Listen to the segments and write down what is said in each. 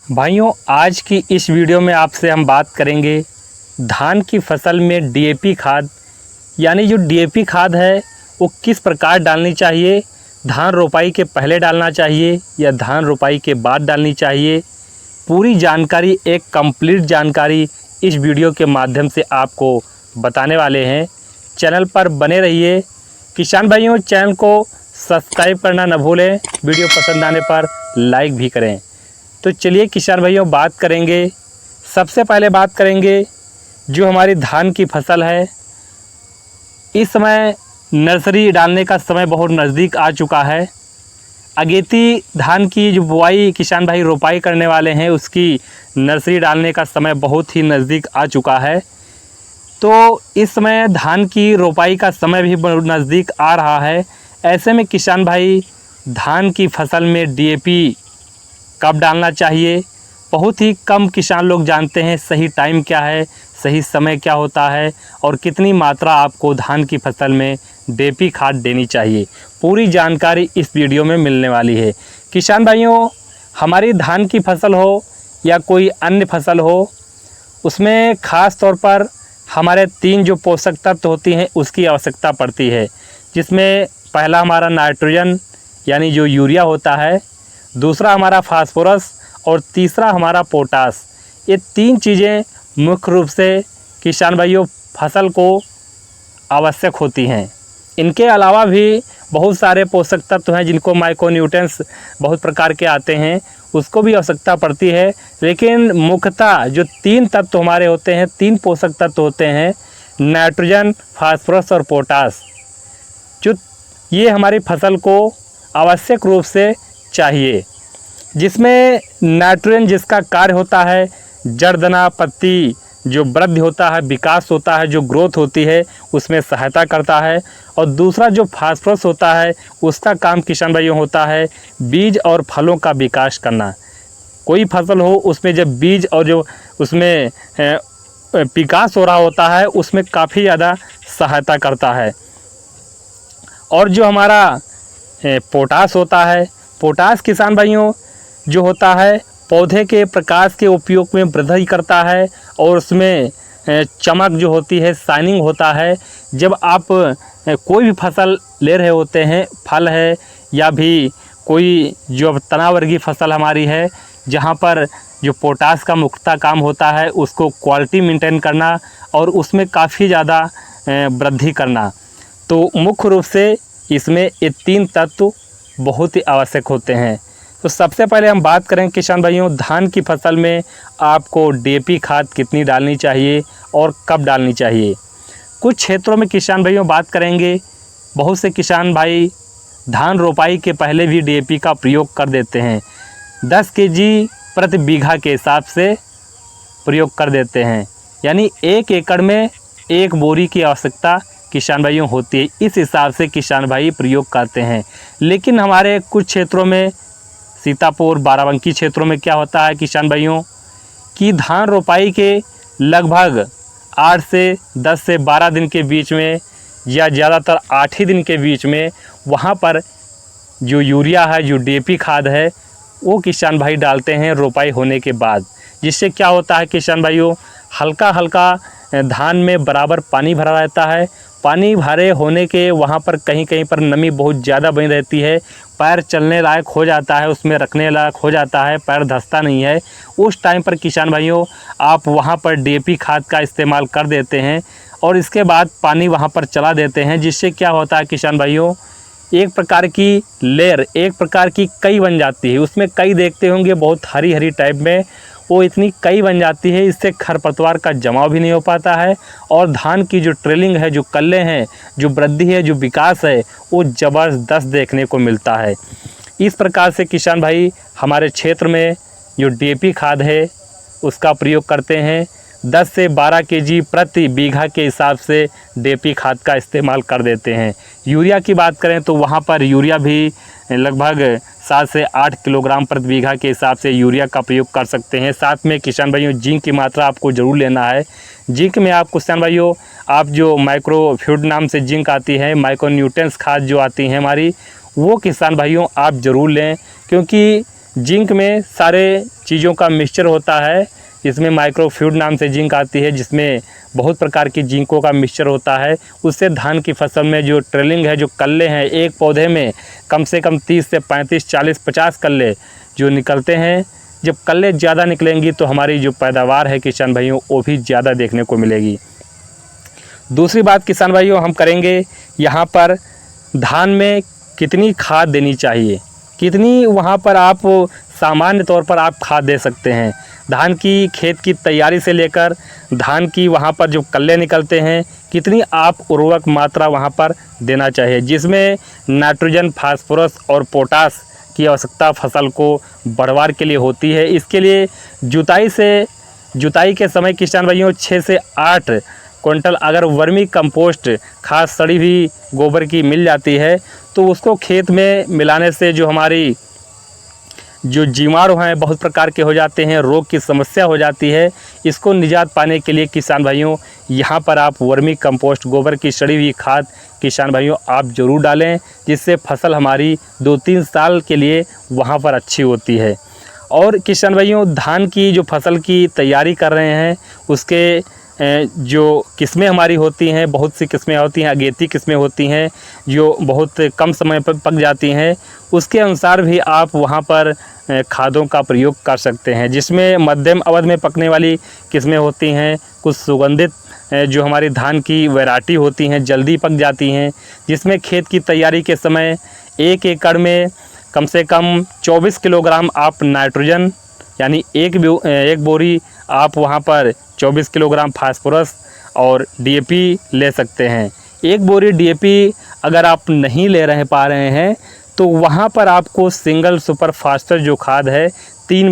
भाइयों, आज की इस वीडियो में आपसे हम बात करेंगे धान की फसल में डीएपी खाद यानी जो डीएपी खाद है वो किस प्रकार डालनी चाहिए, धान रोपाई के पहले डालना चाहिए या धान रोपाई के बाद डालनी चाहिए। पूरी जानकारी, एक कंप्लीट जानकारी इस वीडियो के माध्यम से आपको बताने वाले हैं। चैनल पर बने रहिए। किसान भाइयों, चैनल को सब्सक्राइब करना न भूलें, वीडियो पसंद आने पर लाइक भी करें। तो चलिए किसान भाइयों, बात करेंगे। सबसे पहले बात करेंगे जो हमारी धान की फसल है। इस समय नर्सरी डालने का समय बहुत नज़दीक आ चुका है। अगेती धान की जो बुआई किसान भाई रोपाई करने वाले हैं, उसकी नर्सरी डालने का समय बहुत ही नज़दीक आ चुका है। तो इस समय धान की रोपाई का समय भी बहुत नज़दीक आ रहा है। ऐसे में किसान भाई धान की फसल में डीएपी कब डालना चाहिए, बहुत ही कम किसान लोग जानते हैं सही टाइम क्या है, सही समय क्या होता है और कितनी मात्रा आपको धान की फसल में डीएपी खाद देनी चाहिए। पूरी जानकारी इस वीडियो में मिलने वाली है। किसान भाइयों, हमारी धान की फसल हो या कोई अन्य फसल हो, उसमें ख़ास तौर पर हमारे 3 जो पोषक तत्व होती हैं उसकी आवश्यकता पड़ती है, जिसमें पहला हमारा नाइट्रोजन यानी जो यूरिया होता है, दूसरा हमारा फास्फोरस और तीसरा हमारा पोटास। ये 3 चीज़ें मुख्य रूप से किसान भाइयों फसल को आवश्यक होती हैं। इनके अलावा भी बहुत सारे पोषक तत्व हैं जिनको माइक्रोन्यूट्रिएंट्स बहुत प्रकार के आते हैं, उसको भी आवश्यकता पड़ती है। लेकिन मुख्यतः जो 3 तत्व हमारे होते हैं, 3 पोषक तत्व होते हैं, नाइट्रोजन, फास्फोरस और पोटास, जो ये हमारी फसल को आवश्यक रूप से चाहिए। जिसमें नाइट्रोजन जिसका कार्य होता है जड़दना पत्ती जो वृद्धि होता है, विकास होता है, जो ग्रोथ होती है उसमें सहायता करता है। और दूसरा जो फास्फोरस होता है उसका काम किसान भाइयों होता है बीज और फलों का विकास करना। कोई फसल हो उसमें जब बीज और जो उसमें विकास हो रहा होता है उसमें काफ़ी ज़्यादा सहायता करता है। और जो हमारा पोटास होता है, पोटास किसान भाइयों जो होता है पौधे के प्रकाश के उपयोग में वृद्धि करता है और उसमें चमक जो होती है, शाइनिंग होता है। जब आप कोई भी फसल ले रहे होते हैं, फल है या भी कोई जो तनावर्गीय फसल हमारी है, जहाँ पर जो पोटास का मुख्यतः काम होता है उसको क्वालिटी मेंटेन करना और उसमें काफ़ी ज़्यादा वृद्धि करना। तो मुख्य रूप से इसमें ये 3 तत्व बहुत ही आवश्यक होते हैं। तो सबसे पहले हम बात करें किसान भाइयों, धान की फसल में आपको डीएपी खाद कितनी डालनी चाहिए और कब डालनी चाहिए। कुछ क्षेत्रों में किसान भाइयों बात करेंगे, बहुत से किसान भाई धान रोपाई के पहले भी डीएपी का प्रयोग कर देते हैं। 10 केजी प्रति बीघा के हिसाब से प्रयोग कर देते हैं, यानी 1 एकड़ में 1 बोरी की आवश्यकता किसान भाइयों होती है। इस हिसाब से किसान भाई प्रयोग करते हैं। लेकिन हमारे कुछ क्षेत्रों में, सीतापुर, बाराबंकी क्षेत्रों में क्या होता है किसान भाइयों कि धान रोपाई के लगभग 8 से 10 से 12 दिन के बीच में या ज़्यादातर 8 ही दिन के बीच में वहाँ पर जो यूरिया है, जो डीएपी खाद है, वो किसान भाई डालते हैं रोपाई होने के बाद। जिससे क्या होता है किसान भाइयों, हल्का हल्का धान में बराबर पानी भरा रहता है। पानी भरे होने के वहाँ पर कहीं कहीं पर नमी बहुत ज़्यादा बनी रहती है, पैर चलने लायक हो जाता है, उसमें रखने लायक हो जाता है, पैर धंसता नहीं है। उस टाइम पर किसान भाइयों आप वहाँ पर डीएपी खाद का इस्तेमाल कर देते हैं और इसके बाद पानी वहाँ पर चला देते हैं। जिससे क्या होता है किसान भाइयों, एक प्रकार की लेयर, एक प्रकार की कई बन जाती है। उसमें कई देखते होंगे बहुत हरी हरी टाइप में, वो इतनी कई बन जाती है, इससे खरपतवार का जमाव भी नहीं हो पाता है और धान की जो ट्रेलिंग है, जो कल्ले हैं, जो वृद्धि है, जो विकास है, वो ज़बरदस्त देखने को मिलता है। इस प्रकार से किसान भाई हमारे क्षेत्र में जो डीएपी खाद है उसका प्रयोग करते हैं। 10 से 12 केजी प्रति बीघा के हिसाब से डीएपी खाद का इस्तेमाल कर देते हैं। यूरिया की बात करें तो वहाँ पर यूरिया भी लगभग 7 से 8 किलोग्राम प्रति बीघा के हिसाब से यूरिया का प्रयोग कर सकते हैं। साथ में किसान भाइयों जिंक की मात्रा आपको ज़रूर लेना है। जिंक में आप किसान भाइयों आप जो माइक्रोफ्यूड नाम से जिंक आती है, माइक्रोन्यूट्रिएंट्स खाद जो आती हैं हमारी, वो किसान भाइयों आप ज़रूर लें, क्योंकि जिंक में सारे चीज़ों का मिक्सचर होता है। इसमें माइक्रोफ्यूड नाम से जिंक आती है, जिसमें बहुत प्रकार की जिंकों का मिक्सचर होता है। उससे धान की फसल में जो ट्रेलिंग है, जो कल्ले हैं, एक पौधे में कम से कम 30 से 35, 40, 50 कल्ले जो निकलते हैं। जब कल्ले ज़्यादा निकलेंगी तो हमारी जो पैदावार है किसान भाइयों, वो भी ज़्यादा देखने को मिलेगी। दूसरी बात किसान भाइयों हम करेंगे, यहाँ पर धान में कितनी खाद देनी चाहिए, कितनी वहाँ पर आप सामान्य तौर पर आप खाद दे सकते हैं। धान की खेत की तैयारी से लेकर धान की वहाँ पर जो कल्ले निकलते हैं, कितनी आप उर्वरक मात्रा वहाँ पर देना चाहिए, जिसमें नाइट्रोजन, फास्फोरस और पोटास की आवश्यकता फसल को बढ़वार के लिए होती है। इसके लिए जुताई के समय किसान भाइयों 6 से 8 क्विंटल अगर वर्मी कंपोस्ट खाद सड़ी हुई गोबर की मिल जाती है तो उसको खेत में मिलाने से जो हमारी जो जीवाणु हैं बहुत प्रकार के हो जाते हैं, रोग की समस्या हो जाती है। इसको निजात पाने के लिए किसान भाइयों यहाँ पर आप वर्मी कंपोस्ट गोबर की सड़ी हुई खाद किसान भाइयों आप ज़रूर डालें, जिससे फसल हमारी 2-3 साल के लिए वहाँ पर अच्छी होती है। और किसान भाइयों धान की जो फसल की तैयारी कर रहे हैं उसके जो किस्में हमारी होती हैं, बहुत सी किस्में होती हैं, अगेती किस्में होती हैं जो बहुत कम समय पर पक जाती हैं, उसके अनुसार भी आप वहाँ पर खादों का प्रयोग कर सकते हैं। जिसमें मध्यम अवधि में पकने वाली किस्में होती हैं, कुछ सुगंधित जो हमारी धान की वैरायटी होती हैं जल्दी पक जाती हैं, जिसमें खेत की तैयारी के समय 1 एकड़ में कम से कम 24 किलोग्राम आप नाइट्रोजन यानी एक बोरी आप वहाँ पर 24 किलोग्राम फास्फोरस और डीएपी ले सकते हैं। एक बोरी डीएपी अगर आप नहीं ले पा रहे हैं तो वहाँ पर आपको सिंगल सुपर फास्फेट जो खाद है 3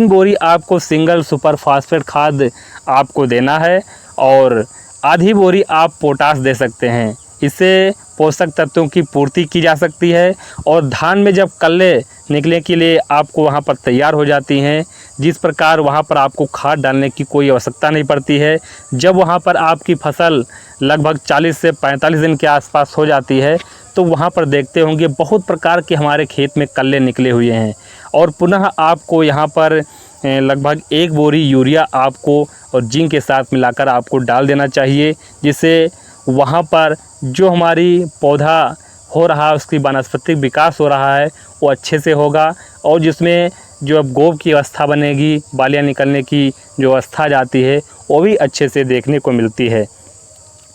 बोरी आपको सिंगल सुपर फास्फेट खाद आपको देना है और आधी बोरी आप पोटास दे सकते हैं। इससे पोषक तत्वों की पूर्ति की जा सकती है और धान में जब कल्ले निकलने के लिए आपको वहाँ पर तैयार हो जाती हैं, जिस प्रकार वहाँ पर आपको खाद डालने की कोई आवश्यकता नहीं पड़ती है। जब वहाँ पर आपकी फसल लगभग 40 से 45 दिन के आसपास हो जाती है तो वहाँ पर देखते होंगे बहुत प्रकार के हमारे खेत में कल्ले निकले हुए हैं और पुनः आपको यहाँ पर लगभग 1 बोरी यूरिया आपको और जिंक के साथ मिलाकर आपको डाल देना चाहिए, जिससे वहाँ पर जो हमारी पौधा हो रहा है उसकी वानस्पतिक विकास हो रहा है वो अच्छे से होगा और जिसमें जो अब गोब की अवस्था बनेगी, बालियाँ निकलने की जो अवस्था जाती है वो भी अच्छे से देखने को मिलती है।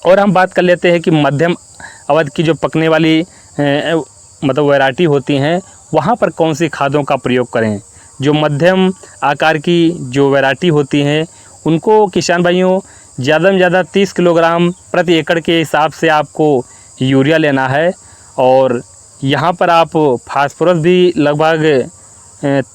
और हम बात कर लेते हैं कि मध्यम अवधि की जो पकने वाली मतलब वैरायटी होती हैं वहाँ पर कौन सी खादों का प्रयोग करें। जो मध्यम आकार की जो वैरायटी होती हैं उनको किसान भाइयों ज़्यादा से ज़्यादा 30 किलोग्राम प्रति एकड़ के हिसाब से आपको यूरिया लेना है और यहाँ पर आप फास्फोरस भी लगभग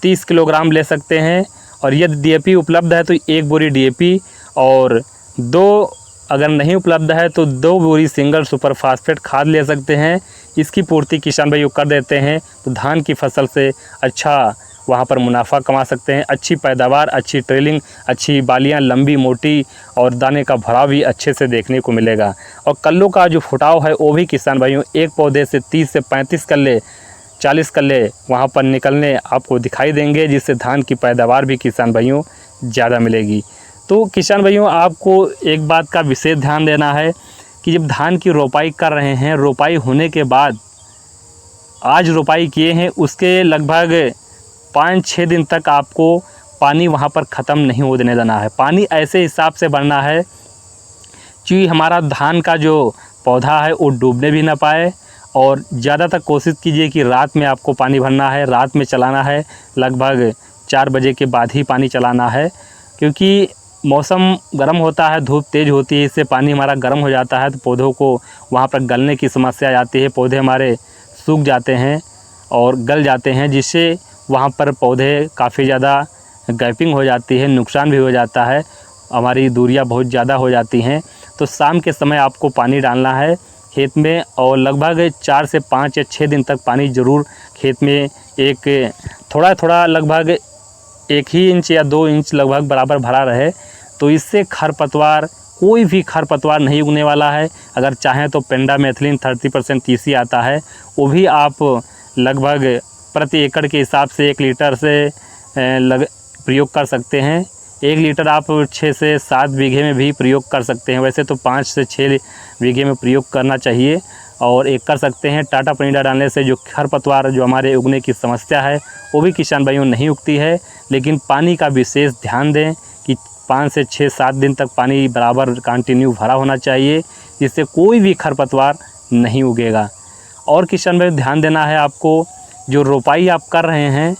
30 किलोग्राम ले सकते हैं और यदि डीएपी उपलब्ध है तो 1 बोरी डीएपी और 2 अगर नहीं उपलब्ध है तो 2 बोरी सिंगल सुपर फास्फेट खाद ले सकते हैं। इसकी पूर्ति किसान भाइयों कर देते हैं तो धान की फसल से अच्छा वहाँ पर मुनाफा कमा सकते हैं। अच्छी पैदावार, अच्छी ट्रेलिंग, अच्छी बालियाँ लंबी मोटी और दाने का भराव भी अच्छे से देखने को मिलेगा। और कल्लों का जो फुटाव है वो भी किसान भाइयों एक पौधे से 30 से 35 कल्ले 40 कल्ले वहाँ पर निकलने आपको दिखाई देंगे, जिससे धान की पैदावार भी किसान भाइयों ज़्यादा मिलेगी। तो किसान भाइयों आपको एक बात का विशेष ध्यान देना है कि जब धान की रोपाई कर रहे हैं, रोपाई होने के बाद आज रोपाई किए हैं उसके लगभग 5-6 दिन तक आपको पानी वहाँ पर ख़त्म नहीं हो देना है। पानी ऐसे हिसाब से भरना है कि हमारा धान का जो पौधा है वो डूबने भी ना पाए और ज़्यादातर कोशिश कीजिए कि रात में आपको पानी भरना है, रात में चलाना है, लगभग 4 बजे के बाद ही पानी चलाना है क्योंकि मौसम गर्म होता है, धूप तेज़ होती है, इससे पानी हमारा गर्म हो जाता है तो पौधों को वहाँ पर गलने की समस्या आती है, पौधे हमारे सूख जाते हैं और गल जाते हैं, जिससे वहाँ पर पौधे काफ़ी ज़्यादा गैपिंग हो जाती है, नुकसान भी हो जाता है, हमारी दूरियाँ बहुत ज़्यादा हो जाती हैं। तो शाम के समय आपको पानी डालना है खेत में और लगभग 4 से 5 या 6 दिन तक पानी ज़रूर खेत में एक थोड़ा लगभग 1 ही इंच या 2 इंच लगभग बराबर भरा रहे, तो इससे खरपतवार कोई भी खरपतवार नहीं उगने वाला है। अगर चाहें तो पेंडामेथिलिन 30% TC आता है, वो भी आप लगभग प्रति एकड़ के हिसाब से 1 लीटर से प्रयोग कर सकते हैं। 1 लीटर आप 6 से 7 बीघे में भी प्रयोग कर सकते हैं। वैसे तो 5 से 6 बीघे में प्रयोग करना चाहिए और एक कर सकते हैं। टाटा पनीडा डालने से जो खरपतवार जो हमारे उगने की समस्या है वो भी किसान भाइयों नहीं उगती है। लेकिन पानी का विशेष ध्यान दें कि 5 से 6-7 दिन तक पानी बराबर कंटिन्यू भरा होना चाहिए, जिससे कोई भी खरपतवार नहीं उगेगा। और किसान भाइयों ध्यान देना है आपको, जो रोपाई आप कर रहे हैं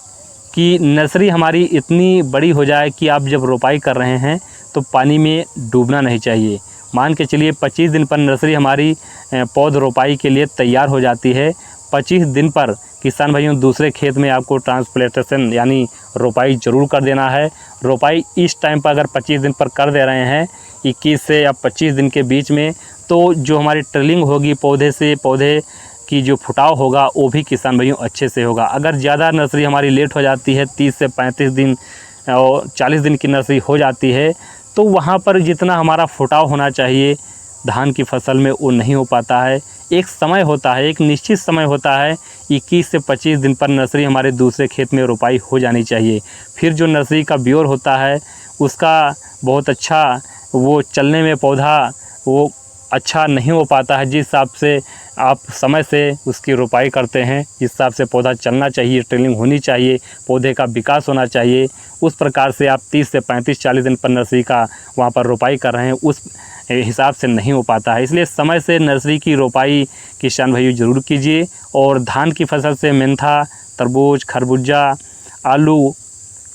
कि नर्सरी हमारी इतनी बड़ी हो जाए कि आप जब रोपाई कर रहे हैं तो पानी में डूबना नहीं चाहिए। मान के चलिए 25 दिन पर नर्सरी हमारी पौध रोपाई के लिए तैयार हो जाती है। 25 दिन पर किसान भाइयों दूसरे खेत में आपको ट्रांसप्लांटेशन यानी रोपाई ज़रूर कर देना है। रोपाई इस टाइम पर अगर 25 दिन पर कर दे रहे हैं 21 से या 25 दिन के बीच में, तो जो हमारी ट्रिलिंग होगी पौधे से पौधे की जो फुटाव होगा वो भी किसान भाइयों अच्छे से होगा। अगर ज़्यादा नर्सरी हमारी लेट हो जाती है, 30 से 35 दिन और 40 दिन की नर्सरी हो जाती है, तो वहाँ पर जितना हमारा फुटाव होना चाहिए धान की फसल में वो नहीं हो पाता है। एक समय होता है, एक निश्चित समय होता है, 21 से 25 दिन पर नर्सरी हमारे दूसरे खेत में रोपाई हो जानी चाहिए। फिर जो नर्सरी का ब्योर होता है उसका बहुत अच्छा वो चलने में पौधा वो अच्छा नहीं हो पाता है। जिस हिसाब से आप समय से उसकी रोपाई करते हैं, जिस हिसाब से पौधा चलना चाहिए, ट्रेनिंग होनी चाहिए, पौधे का विकास होना चाहिए, उस प्रकार से आप 30 से 35-40 दिन पर नर्सरी का वहाँ पर रोपाई कर रहे हैं, उस हिसाब से नहीं हो पाता है। इसलिए समय से नर्सरी की रोपाई किसान भाइयों ज़रूर कीजिए। और धान की फसल से मेंथा, तरबूज, खरबूजा, आलू,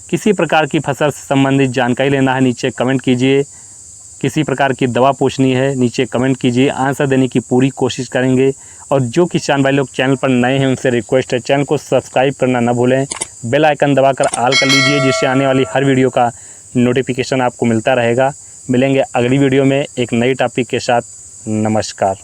किसी प्रकार की फसल से संबंधित जानकारी लेना है नीचे कमेंट कीजिए। किसी प्रकार की दवा पूछनी है नीचे कमेंट कीजिए, आंसर देने की पूरी कोशिश करेंगे। और जो किसान भाई लोग चैनल पर नए हैं उनसे रिक्वेस्ट है चैनल को सब्सक्राइब करना ना भूलें, बेल आइकन दबाकर ऑल कर लीजिए, जिससे आने वाली हर वीडियो का नोटिफिकेशन आपको मिलता रहेगा। मिलेंगे अगली वीडियो में एक नई टॉपिक के साथ। नमस्कार।